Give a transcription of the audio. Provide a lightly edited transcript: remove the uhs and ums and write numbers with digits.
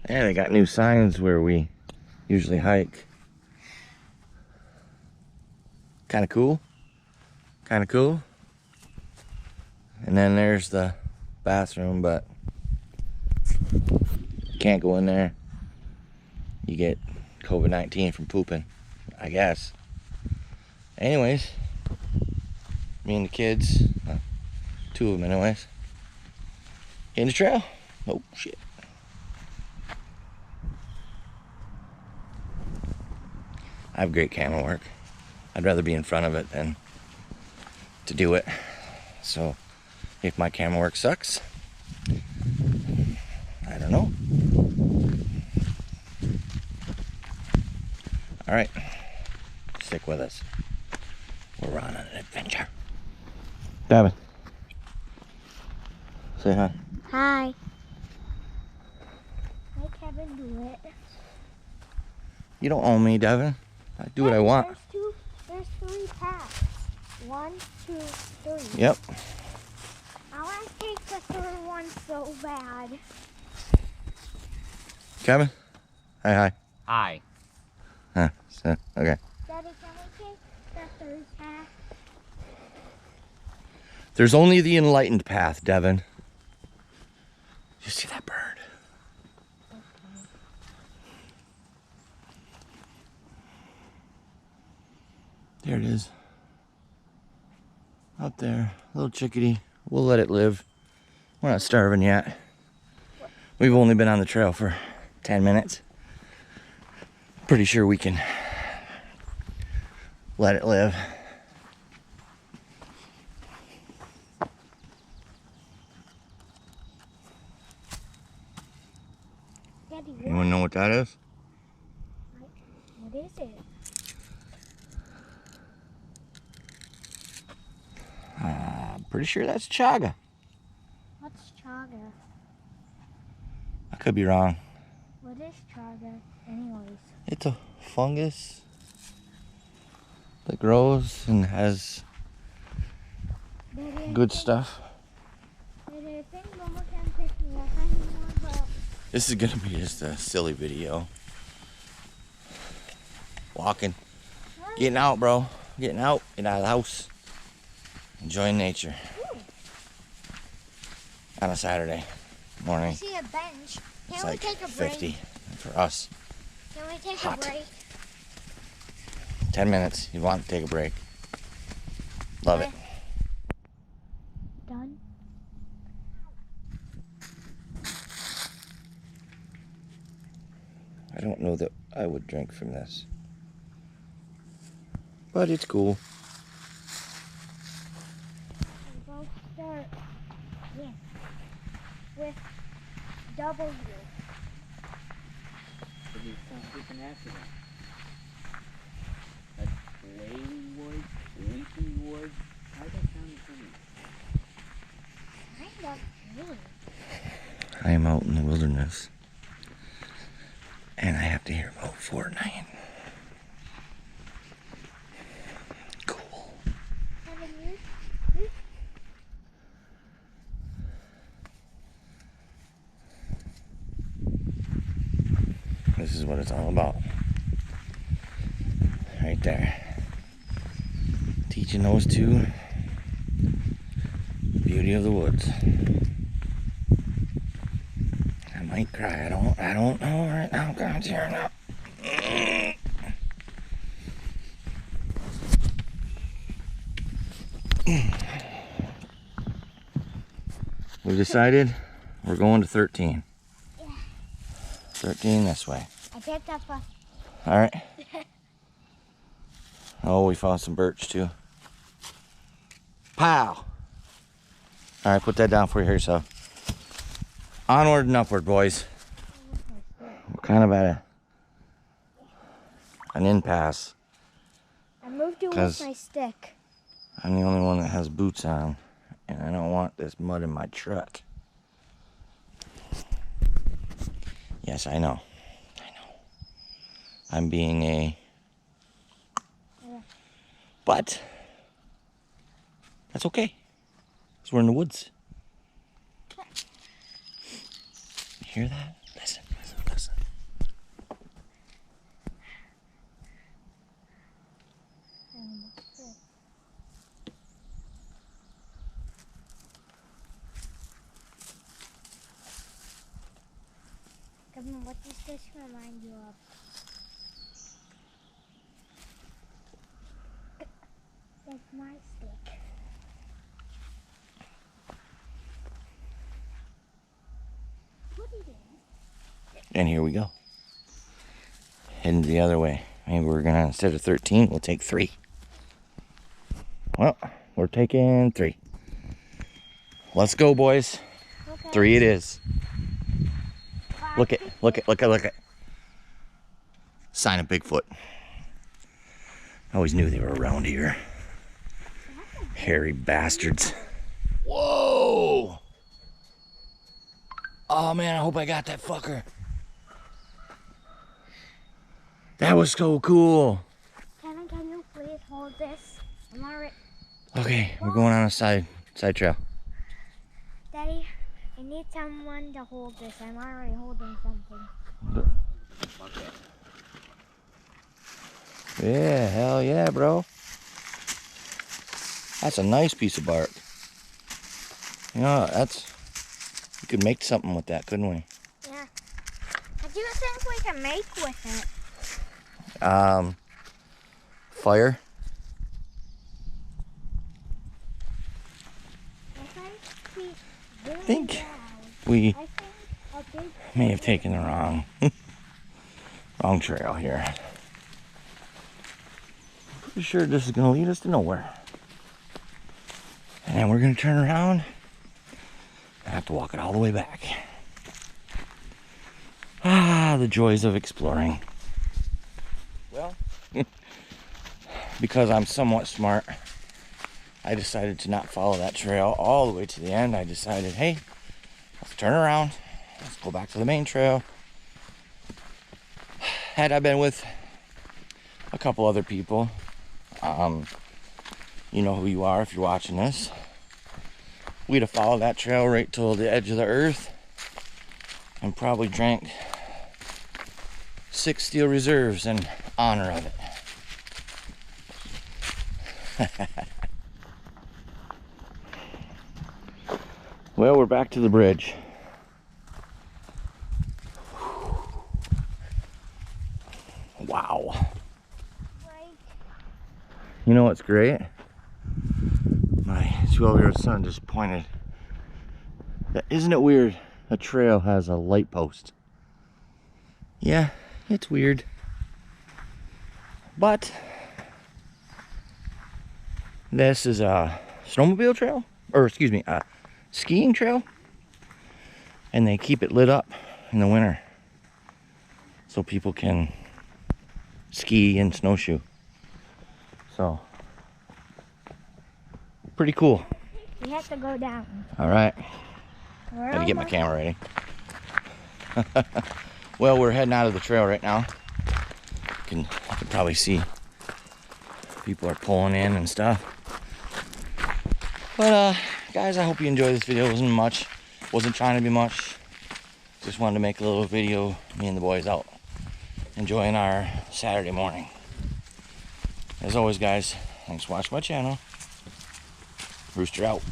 Yeah, they got new signs where we usually hike. Kind of cool. Kind of cool. And then there's the bathroom, but can't go in there. You get COVID-19 from pooping, I guess. Anyways, me and the kids, two of them anyways, in the trail. Oh shit. I have great camera work. I'd rather be in front of it than to do it. So if my camera work sucks, I don't know. All right, stick with us. We're on an adventure. Devin, say hi. Hi. Let Kevin do it. You don't own me, Devin. I do what I want. There's three paths. 1, 2, 3. Yep. I want to take the third one so bad. Kevin? Hi. Hi. Huh, so, okay. Daddy, can we take the third path? There's only the enlightened path, Devin. You see that bird? There it is. Out there, little chickadee. We'll let it live. We're not starving yet. We've only been on the trail for 10 minutes. Pretty sure we can let it live. Daddy, Anyone know what that is? what is it? I'm pretty sure that's chaga. What's chaga? I could be wrong. What is chaga, anyways? It's a fungus that grows and has Daddy, good stuff. Daddy, I think Mama can't pick me up anymore, but... This is gonna be just a silly video. Walking, getting out, bro. Getting out of the house. Enjoying nature. Ooh. On a Saturday I morning. see a bench. It's Can we like take a 50 break? for us. Can we take Hot. a break? 10 minutes. You want to take a break. Love it. Done? I don't know that I would drink from this. But it's cool. We both start with W. Could be something accident. That's Lady Wood, Leafy Wood. How does that sound funny? Kind of really. I am out in the wilderness. And I have to hear about Fortnite. Cool. Kevin, you This is what it's all about. Right there. Teaching those two beauty of the woods. I might cry. I don't know right now. I'm tearing up. We've decided we're going to 13. Yeah. 13 this way. I picked up a... All right. Oh, we found some birch too. Pow! All right, put that down for you yourself. Onward and upward, boys. We're kind of at an impasse. I moved it 'Cause with my stick. I'm the only one that has boots on, and I don't want this mud in my truck. Yes, I know. I'm being a... But that's okay. Because we're in the woods. You hear that? Listen. Kevin, what does this remind you of? Like my stick. What it is? And here we go. Heading the other way. Maybe we're gonna, instead of 13, we'll take 3. Well, we're taking 3. Let's go, boys. Okay. 3 it is. Bye. Look at. Sign of Bigfoot. I always knew they were around here. Hairy bastards. Whoa! Oh man, I hope I got that fucker. That was so cool. Kevin, can you please hold this? I'm already. Okay, we're going on a side trail. Daddy, I need someone to hold this. I'm already holding something. Yeah, hell yeah, bro. That's a nice piece of bark. You know, we could make something with that, couldn't we? Yeah. What do you think we can make with it? Fire. I think we I think a big may have taken the wrong trail here. Pretty sure this is gonna lead us to nowhere. And then we're gonna turn around and have to walk it all the way back. Ah, the joys of exploring. Well, because I'm somewhat smart, I decided to not follow that trail all the way to the end. I decided, hey, let's turn around. Let's go back to the main trail. Had I been with a couple other people, you know who you are if you're watching this, we'd have followed that trail right till the edge of the earth and probably drank 6 steel reserves in honor of it. Well, we're back to the bridge. Wow. You know what's great? My 12-year-old son just pointed. Isn't it weird? A trail has a light post. Yeah, it's weird. But this is a snowmobile trail, or excuse me, a skiing trail, and they keep it lit up in the winter so people can ski and snowshoe. So pretty cool. We have to go down. All right, We're gotta get my almost- camera ready. Well, we're heading out of the trail right now. You can probably see people are pulling in and stuff. But guys, I hope you enjoyed this video. It wasn't trying to be much. Just wanted to make a little video, me and the boys out enjoying our Saturday morning. As always, guys, thanks for watching my channel. Rooster out.